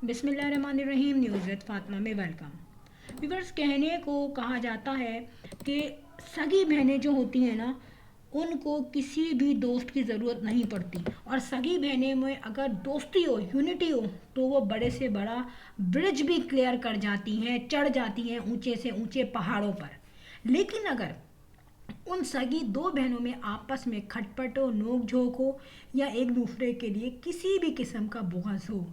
बिस्मिल्लाहिर्रहमानिर्रहीम। News with Fatima में welcome. Viewers, कहने को कहा जाता है कि सगी बहनें जो होती हैं ना, उनको किसी भी दोस्त की ज़रूरत नहीं पड़ती। और सगी बहनें में अगर दोस्ती हो, यूनिटी हो, तो वो बड़े से बड़ा ब्रिज भी क्लियर कर जाती हैं, चढ़ जाती हैं ऊंचे से ऊंचे पहाड़ों पर। लेकिन अगर उन सगी दो बहनों में आपस में खटपट हो, नोक झोंक हो, या एक दूसरे के लिए किसी भी किस्म का बुग़्ज़ हो,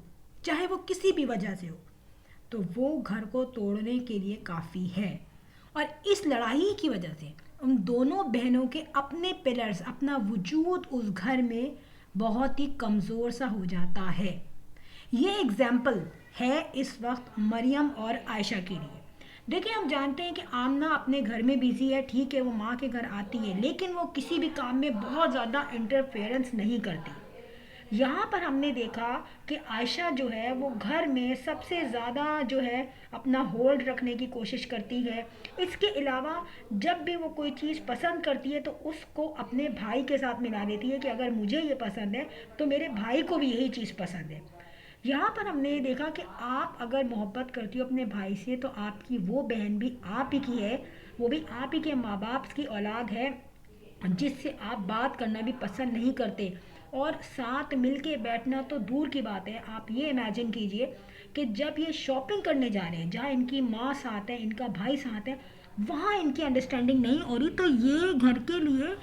चाहे वो किसी भी वजह से हो, तो वो घर को तोड़ने के लिए काफ़ी है। और इस लड़ाई की वजह से उन दोनों बहनों के अपने पिलर्स, अपना वजूद उस घर में बहुत ही कमज़ोर सा हो जाता है। ये एग्जाम्पल है इस वक्त मरियम और आयशा के लिए। देखिए, हम जानते हैं कि आमना अपने घर में बिजी है, ठीक है, वो माँ के घर आती है, लेकिन वो किसी भी काम में बहुत ज़्यादा इंटरफेरेंस नहीं करती। यहाँ पर हमने देखा कि आयशा जो है वो घर में सबसे ज़्यादा जो है अपना होल्ड रखने की कोशिश करती है। इसके अलावा जब भी वो कोई चीज़ पसंद करती है तो उसको अपने भाई के साथ मिला देती है कि अगर मुझे ये पसंद है तो मेरे भाई को भी यही चीज़ पसंद है। यहाँ पर हमने ये देखा कि आप अगर मोहब्बत करती हो अपने भाई से तो आपकी वो बहन भी आप ही की है, वो भी आप ही के माँ बाप की औलाद है, जिससे आप बात करना भी पसंद नहीं करते। और साथ मिलके बैठना तो दूर की बात है। आप ये इमेजिन कीजिए कि जब ये शॉपिंग करने जा रहे हैं, जहाँ इनकी माँ साथ है, इनका भाई साथ है, वहाँ इनकी अंडरस्टैंडिंग नहीं हो रही, तो ये घर के लिए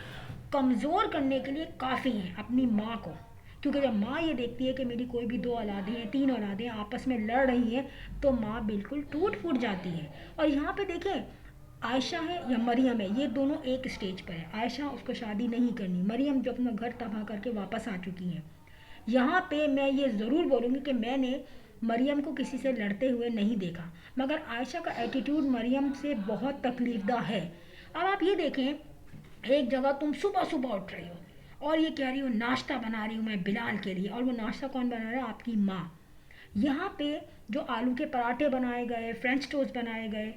कमज़ोर करने के लिए काफ़ी है अपनी माँ को। क्योंकि जब माँ ये देखती है कि मेरी कोई भी दो औलादें हैं, तीन औलादें आपस में लड़ रही हैं, तो माँ बिल्कुल टूट फूट जाती है। और यहाँ पे देखें, आयशा है या मरियम है, ये दोनों एक स्टेज पर है। आयशा, उसको शादी नहीं करनी, मरियम जो अपना घर तबाह करके वापस आ चुकी हैं। यहाँ पे मैं ये ज़रूर बोलूँगी कि मैंने मरियम को किसी से लड़ते हुए नहीं देखा, मगर आयशा का एटीट्यूड मरियम से बहुत तकलीफदा है। अब आप ये देखें, एक जगह तुम सुबह सुबह उठ रही हो और ये कह रही हो नाश्ता बना रही हूँ मैं बिलाल के लिए, और वो नाश्ता कौन बना रहा है? आपकी माँ। यहाँ पे जो आलू के पराठे बनाए गए, फ्रेंच टोस्ट बनाए गए,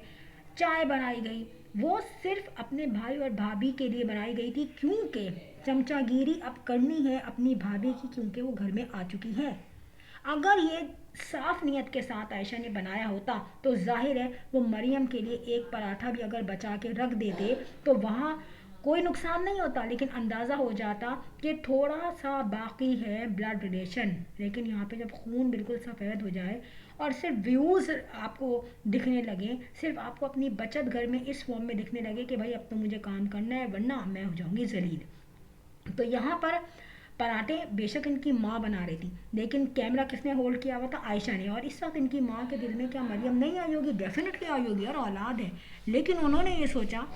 चाय बनाई गई, वो सिर्फ अपने भाई और भाभी के लिए बनाई गई थी, क्योंकि चमचागिरी अब करनी है अपनी भाभी की, क्योंकि वो घर में आ चुकी है। अगर ये साफ नियत के साथ आयशा ने बनाया होता तो जाहिर है वो मरियम के लिए एक पराठा भी अगर बचा के रख देते तो वहाँ कोई नुकसान नहीं होता, लेकिन अंदाज़ा हो जाता कि थोड़ा सा बाकी है ब्लड रिलेशन। लेकिन यहाँ पे जब खून बिल्कुल सफ़ेद हो जाए और सिर्फ व्यूज़ आपको दिखने लगे, सिर्फ आपको अपनी बचत घर में इस फॉर्म में दिखने लगे कि भाई अब तो मुझे काम करना है वरना मैं हो जाऊँगी जलील, तो यहाँ पर पराठे बेशक इनकी माँ बना रही थी, लेकिन कैमरा किसने होल्ड किया हुआ था? आयशा ने। और इस वक्त इनकी माँ के दिल में क्या मरियम नहीं आई होगी? डेफिनेटली आई होगी, और औलाद है। लेकिन उन्होंने ये सोचा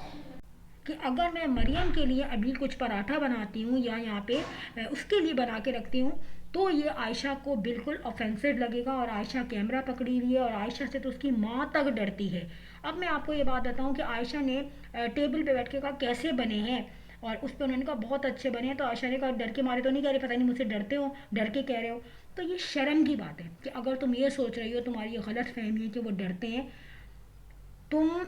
कि अगर मैं मरियम के लिए अभी कुछ पराठा बनाती हूँ या यहाँ पे उसके लिए बना के रखती हूँ, तो ये आयशा को बिल्कुल ऑफेंसिव लगेगा। और आयशा कैमरा पकड़ी हुई है और आयशा से तो उसकी माँ तक डरती है। अब मैं आपको ये बात बताऊँ कि आयशा ने टेबल पे बैठ के कहा कैसे बने हैं, और उस पर उन्होंने कहा बहुत अच्छे बने हैं। तो आयशा ने कहा डर के मारे तो नहीं कह रहे, पता नहीं मुझसे डरते हो, डर के कह रहे हो। तो ये शर्म की बात है कि अगर तुम ये सोच रही हो, तुम्हारी ये गलत फहमी है कि वो डरते हैं, तुम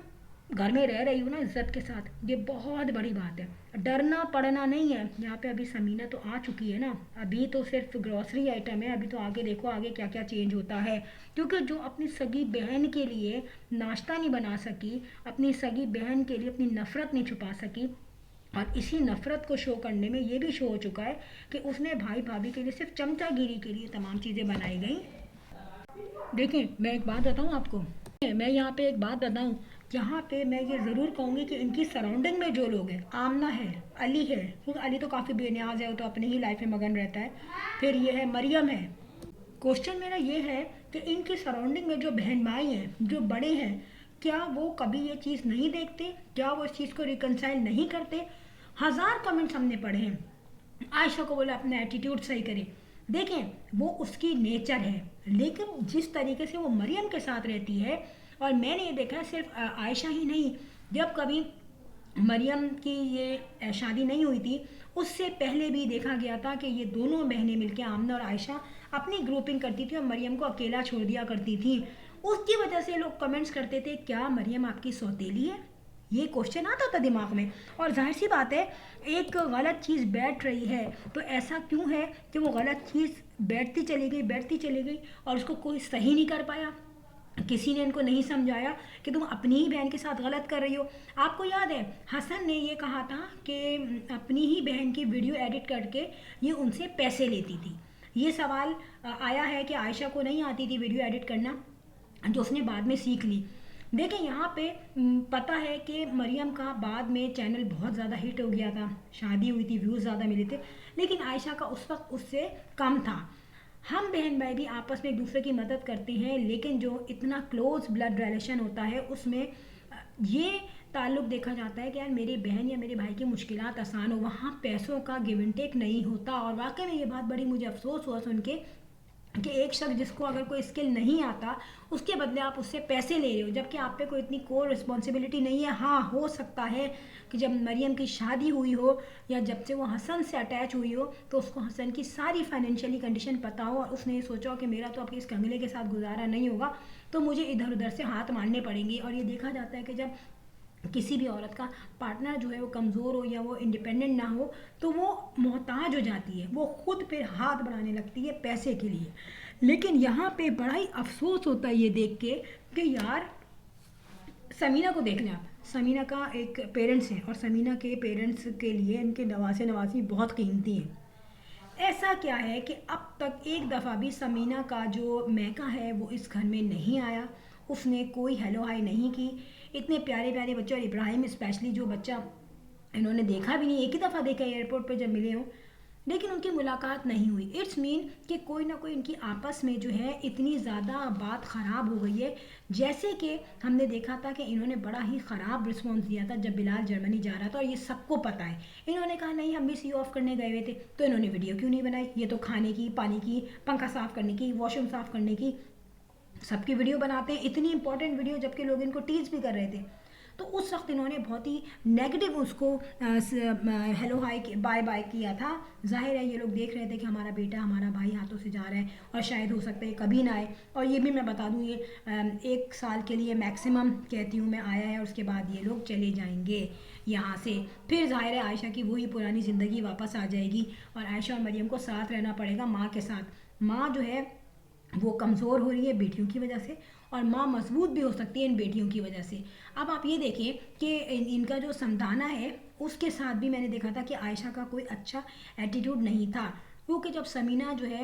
घर में रह रही हो ना इज्जत के साथ, ये बहुत बड़ी बात है। डरना पड़ना नहीं है। यहाँ पे अभी समीना तो आ चुकी है ना, अभी तो सिर्फ ग्रॉसरी आइटम है, अभी तो आगे देखो आगे क्या क्या चेंज होता है। क्योंकि जो अपनी सगी बहन के लिए नाश्ता नहीं बना सकी, अपनी सगी बहन के लिए अपनी नफ़रत नहीं छुपा सकी, और इसी नफ़रत को शो करने में ये भी शो हो चुका है कि उसने भाई भाभी के लिए सिर्फ चमचागिरी के लिए तमाम चीज़ें बनाई गई। देखिए, मैं एक बात बताऊँ आपको, मैं यहाँ पे एक बात बताऊँ, यहाँ पे मैं ये ज़रूर कहूँगी कि इनकी सराउंडिंग में जो लोग हैं, आमना है, अली है, क्योंकि अली तो काफ़ी बेनियाज है, वो तो अपनी ही लाइफ में मगन रहता है, फिर ये है मरियम है। क्वेश्चन मेरा ये है कि इनकी सराउंडिंग में जो बहन भाई हैं, जो बड़े हैं, क्या वो कभी ये चीज़ नहीं देखते? क्या वो इस चीज़ को रिकनसाइल नहीं करते? हज़ार कमेंट्स हमने पढ़े हैं, आयशा को बोला अपना एटीट्यूड सही करे। देखें, वो उसकी नेचर है, लेकिन जिस तरीके से वो मरियम के साथ रहती है, और मैंने ये देखा है सिर्फ आयशा ही नहीं, जब कभी मरियम की ये शादी नहीं हुई थी, उससे पहले भी देखा गया था कि ये दोनों बहनें मिलकर, आमना और आयशा, अपनी ग्रुपिंग करती थी और मरियम को अकेला छोड़ दिया करती थी। उसकी वजह से लोग कमेंट्स करते थे क्या मरियम आपकी सौतेली है? ये क्वेश्चन आता था दिमाग में। और जाहिर सी बात है, एक गलत चीज़ बैठ रही है तो ऐसा क्यों है कि वो गलत चीज़ बैठती चली गई और उसको कोई सही नहीं कर पाया, किसी ने इनको नहीं समझाया कि तुम अपनी ही बहन के साथ गलत कर रही हो। आपको याद है हसन ने ये कहा था कि अपनी ही बहन की वीडियो एडिट करके ये उनसे पैसे लेती थी। ये सवाल आया है कि आयशा को नहीं आती थी वीडियो एडिट करना, जो उसने बाद में सीख ली। देखिए यहाँ पे पता है कि मरियम का बाद में चैनल बहुत ज़्यादा हिट हो गया था, शादी हुई थी, व्यूज़ ज़्यादा मिले थे, लेकिन आयशा का उस वक्त उससे कम था। हम बहन भाई भी आपस में एक दूसरे की मदद करते हैं, लेकिन जो इतना क्लोज ब्लड रिलेशन होता है उसमें ये ताल्लुक देखा जाता है कि यार मेरी बहन या मेरे भाई की मुश्किलात आसान हो, वहाँ पैसों का गिव एंड टेक नहीं होता। और वाकई में ये बात बड़ी मुझे अफसोस हुआ सुन के कि एक शख्स जिसको अगर कोई स्किल नहीं आता उसके बदले आप उससे पैसे ले रहे हो, जबकि आप पे कोई इतनी कोई रिस्पॉन्सिबिलिटी नहीं है। हाँ, हो सकता है कि जब मरियम की शादी हुई हो या जब से वो हसन से अटैच हुई हो तो उसको हसन की सारी फाइनेंशियली कंडीशन पता हो और उसने ये सोचा हो कि मेरा तो आपके इस कंगले के साथ गुजारा नहीं होगा, तो मुझे इधर उधर से हाथ मारने पड़ेंगे। और ये देखा जाता है कि जब किसी भी औरत का पार्टनर जो है वो कमज़ोर हो या वो इंडिपेंडेंट ना हो तो वो मोहताज हो जाती है, वो खुद पे हाथ बढ़ाने लगती है पैसे के लिए। लेकिन यहाँ पे बड़ा ही अफसोस होता है ये देख के कि यार समीना को देख लें आप, समीना का एक पेरेंट्स हैं और समीना के पेरेंट्स के लिए इनके नवासे नवासी बहुत कीमती हैं। ऐसा क्या है कि अब तक एक दफ़ा भी समीना का जो मैका है वो इस घर में नहीं आया, उसने कोई हेलो हाय नहीं की। इतने प्यारे प्यारे बच्चे, और इब्राहिम स्पेशली जो बच्चा इन्होंने देखा भी नहीं, एक ही दफ़ा देखा एयरपोर्ट पर जब मिले हों, लेकिन उनकी मुलाकात नहीं हुई। इट्स मीन कि कोई ना कोई इनकी आपस में जो है इतनी ज़्यादा बात ख़राब हो गई है। जैसे कि हमने देखा था कि इन्होंने बड़ा ही ख़राब रिस्पॉन्स दिया था जब बिलाल जर्मनी जा रहा था, और ये सबको पता है। इन्होंने कहा नहीं हम भी सी ऑफ करने गए हुए थे, तो इन्होंने वीडियो क्यों नहीं बनाई? ये तो खाने की, पानी की, पंखा साफ़ करने की, वॉशरूम साफ़ करने की सबकी वीडियो बनाते हैं, इतनी इंपॉर्टेंट वीडियो, जबकि लोग इनको टीज भी कर रहे थे। तो उस वक्त इन्होंने बहुत ही नेगेटिव उसको हेलो हाय बाय बाय किया था। जाहिर है ये लोग देख रहे थे कि हमारा बेटा, हमारा भाई हाथों से जा रहा है और शायद हो सकता है कभी ना आए। और ये भी मैं बता दूँ, ये 1 साल के लिए मैक्सिमम कहती हूँ मैं आया है और उसके बाद ये लोग चले जाएंगे यहाँ से। फिर जाहिर है आयशा की वही पुरानी ज़िंदगी वापस आ जाएगी और आयशा और मरियम को साथ रहना पड़ेगा माँ के साथ। माँ जो है वो कमज़ोर हो रही है बेटियों की वजह से, और माँ मजबूत भी हो सकती है इन बेटियों की वजह से। अब आप ये देखिए कि इनका जो समझाना है उसके साथ भी मैंने देखा था कि आयशा का कोई अच्छा एटीट्यूड नहीं था, क्योंकि जब समीना जो है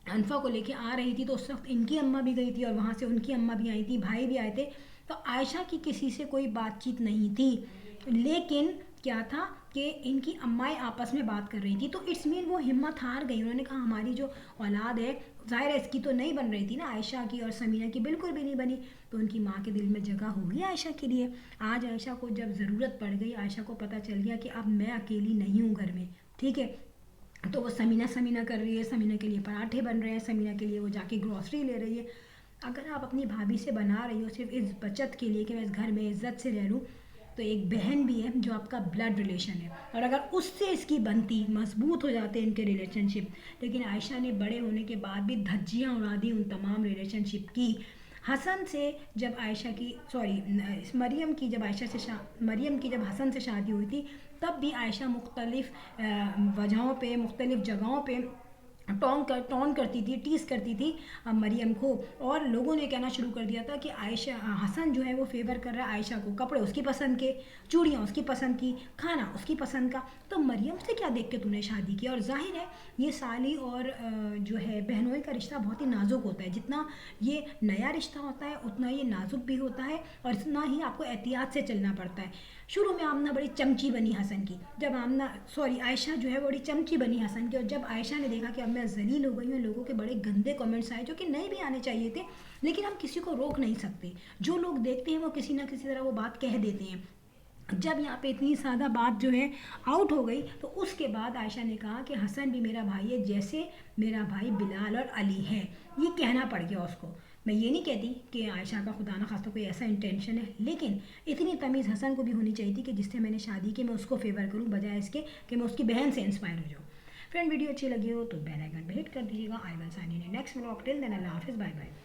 अनफा को लेके आ रही थी तो उस वक्त इनकी अम्मा भी गई थी और वहाँ से उनकी अम्मा भी आई थी, भाई भी आए थे। तो आयशा की किसी से कोई बातचीत नहीं थी, लेकिन क्या था कि इनकी अम्माएं आपस में बात कर रही थी, तो इट्स मीन वो हिम्मत हार गई। उन्होंने कहा हमारी जो औलाद है, ज़ाहिर है इसकी तो नहीं बन रही थी ना, आयशा की और समीना की बिल्कुल भी नहीं बनी, तो उनकी माँ के दिल में जगह होगी आयशा के लिए। आज आयशा को जब ज़रूरत पड़ गई, आयशा को पता चल गया कि अब मैं अकेली नहीं हूँ घर में, ठीक है, तो वो समीना समीना कर रही है, समीना के लिए पराठे बन रहे हैं, समीना के लिए वो जाके ग्रॉसरी ले रही है। अगर आप अपनी भाभी से बना रही हो सिर्फ इस बचत के लिए कि मैं इस घर में इज्जत से रह लूँ, तो एक बहन भी है जो आपका ब्लड रिलेशन है, और अगर उससे इसकी बनती मजबूत हो जाते हैं इनके रिलेशनशिप। लेकिन आयशा ने बड़े होने के बाद भी धज्जियाँ उड़ा दी उन तमाम रिलेशनशिप की। हसन से जब आयशा की सॉरी मरियम की जब मरियम की जब हसन से शादी हुई थी, तब भी आयशा मुख्तलिफ वजहों पे, मुख्तलिफ जगहों पे टॉन करती थी, टीस करती थी मरियम को, और लोगों ने कहना शुरू कर दिया था कि आयशा हसन जो है वो फेवर कर रहा है आयशा को, कपड़े उसकी पसंद के, चूड़ियाँ उसकी पसंद की, खाना उसकी पसंद का, तो मरियम से क्या देख के तूने शादी की? और जाहिर है ये साली और जो है बहनोई का रिश्ता बहुत ही नाजुक होता है, जितना ये नया रिश्ता होता है उतना ये नाजुक भी होता है और इतना ही आपको एहतियात से चलना पड़ता है। शुरू में आमना बड़ी चमची बनी हसन की, जब आयशा जो है बड़ी चमची बनी हसन की, और जब आयशा ने देखा कि अब मैं जलील हो गई हूँ, लोगों के बड़े गंदे कमेंट्स आए जो कि नहीं भी आने चाहिए थे, लेकिन हम किसी को रोक नहीं सकते, जो लोग देखते हैं वो किसी ना किसी तरह वो बात कह देते हैं। जब यहाँ पे इतनी सादा बात जो है आउट हो गई, तो उसके बाद आयशा ने कहा कि हसन भी मेरा भाई है जैसे मेरा भाई बिलाल और अली है, ये कहना पड़ गया उसको। मैं ये नहीं कहती कि आयशा का खुदा ना खास्ता कोई ऐसा इंटेंशन है, लेकिन इतनी तमीज़ हसन को भी होनी चाहिए थी कि जिससे मैंने शादी की मैं उसको फेवर करूँ, बजाय इसके कि मैं उसकी बहन से इंस्पायर हो जाऊँ। फ्रेंड, वीडियो अच्छी लगी हो तो बेल आइकन पे हिट कर दीजिएगा। I will sign in next vlog. Till then अल्लाह हाफिज़, बाय बाय।